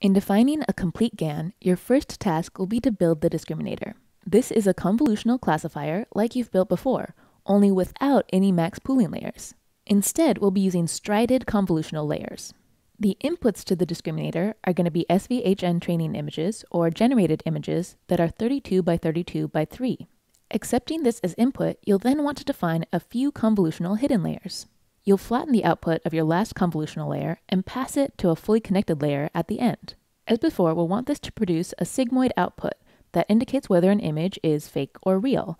In defining a complete GAN, your first task will be to build the discriminator. This is a convolutional classifier like you've built before, only without any max pooling layers. Instead, we'll be using strided convolutional layers. The inputs to the discriminator are going to be SVHN training images or generated images that are 32 by 32 by 3. Accepting this as input, you'll then want to define a few convolutional hidden layers. You'll flatten the output of your last convolutional layer and pass it to a fully connected layer at the end. As before, we'll want this to produce a sigmoid output that indicates whether an image is fake or real.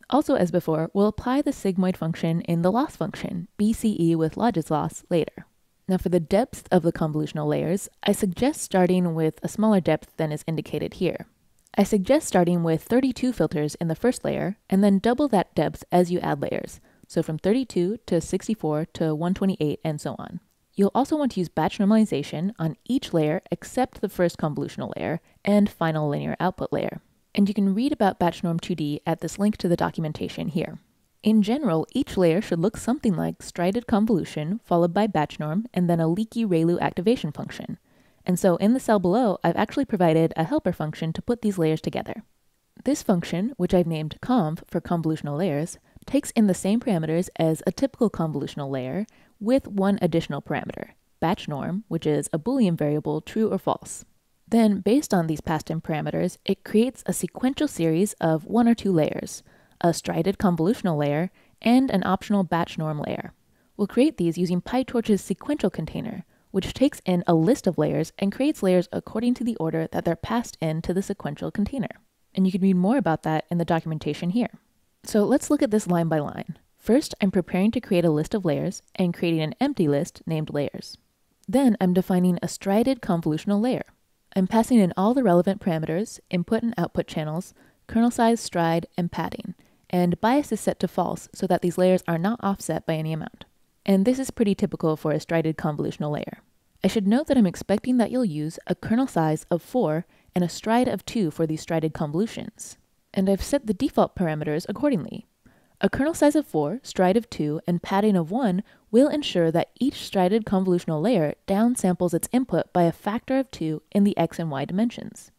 Also, as before, we'll apply the sigmoid function in the loss function, BCE with logis loss, later. Now for the depth of the convolutional layers, I suggest starting with a smaller depth than is indicated here. I suggest starting with 32 filters in the first layer, and then double that depth as you add layers. So from 32 to 64 to 128 and so on. You'll also want to use batch normalization on each layer except the first convolutional layer and final linear output layer. And you can read about batch norm 2D at this link to the documentation here. In general, each layer should look something like strided convolution followed by batch norm and then a leaky ReLU activation function. And so in the cell below, I've actually provided a helper function to put these layers together. This function, which I've named conv for convolutional layers, takes in the same parameters as a typical convolutional layer with one additional parameter, batch norm, which is a Boolean variable true or false. Then, based on these passed-in parameters, it creates a sequential series of one or two layers, a strided convolutional layer, and an optional batch norm layer. We'll create these using PyTorch's sequential container, which takes in a list of layers and creates layers according to the order that they're passed into the sequential container. And you can read more about that in the documentation here. So let's look at this line by line. First, I'm preparing to create a list of layers and creating an empty list named layers. Then I'm defining a strided convolutional layer. I'm passing in all the relevant parameters, input and output channels, kernel size, stride, and padding. And bias is set to false so that these layers are not offset by any amount. And this is pretty typical for a strided convolutional layer. I should note that I'm expecting that you'll use a kernel size of 4 and a stride of 2 for these strided convolutions. And I've set the default parameters accordingly. A kernel size of 4, stride of 2, and padding of 1 will ensure that each strided convolutional layer downsamples its input by a factor of 2 in the x and y dimensions.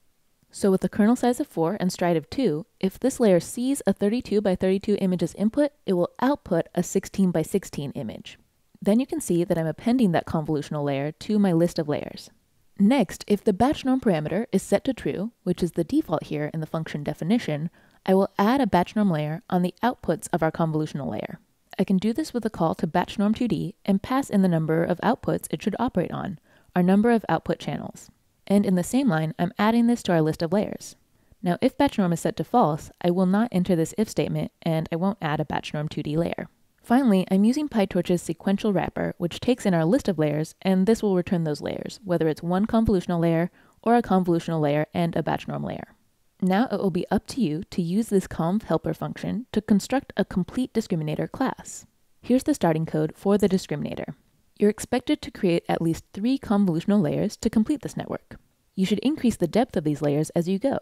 So with a kernel size of 4 and stride of 2, if this layer sees a 32 by 32 image as input, it will output a 16 by 16 image. Then you can see that I'm appending that convolutional layer to my list of layers. Next, if the batch norm parameter is set to true, which is the default here in the function definition, I will add a batch norm layer on the outputs of our convolutional layer. I can do this with a call to batch norm 2D and pass in the number of outputs it should operate on, our number of output channels. And in the same line, I'm adding this to our list of layers. Now, if batch norm is set to false, I will not enter this if statement and I won't add a batch norm 2D layer. Finally, I'm using PyTorch's sequential wrapper, which takes in our list of layers, and this will return those layers, whether it's one convolutional layer or a convolutional layer and a batch norm layer. Now it will be up to you to use this conv helper function to construct a complete discriminator class. Here's the starting code for the discriminator. You're expected to create at least 3 convolutional layers to complete this network. You should increase the depth of these layers as you go.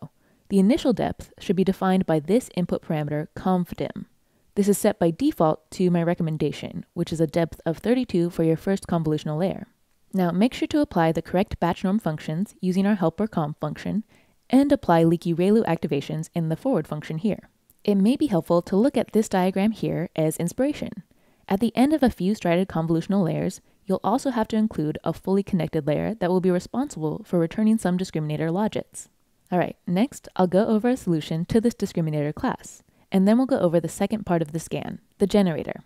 The initial depth should be defined by this input parameter convdim. This is set by default to my recommendation, which is a depth of 32 for your first convolutional layer. Now make sure to apply the correct batch norm functions using our helper conv function, and apply leaky ReLU activations in the forward function here. It may be helpful to look at this diagram here as inspiration. At the end of a few strided convolutional layers, you'll also have to include a fully connected layer that will be responsible for returning some discriminator logits. Alright, next I'll go over a solution to this discriminator class, and then we'll go over the second part of the scan, the generator.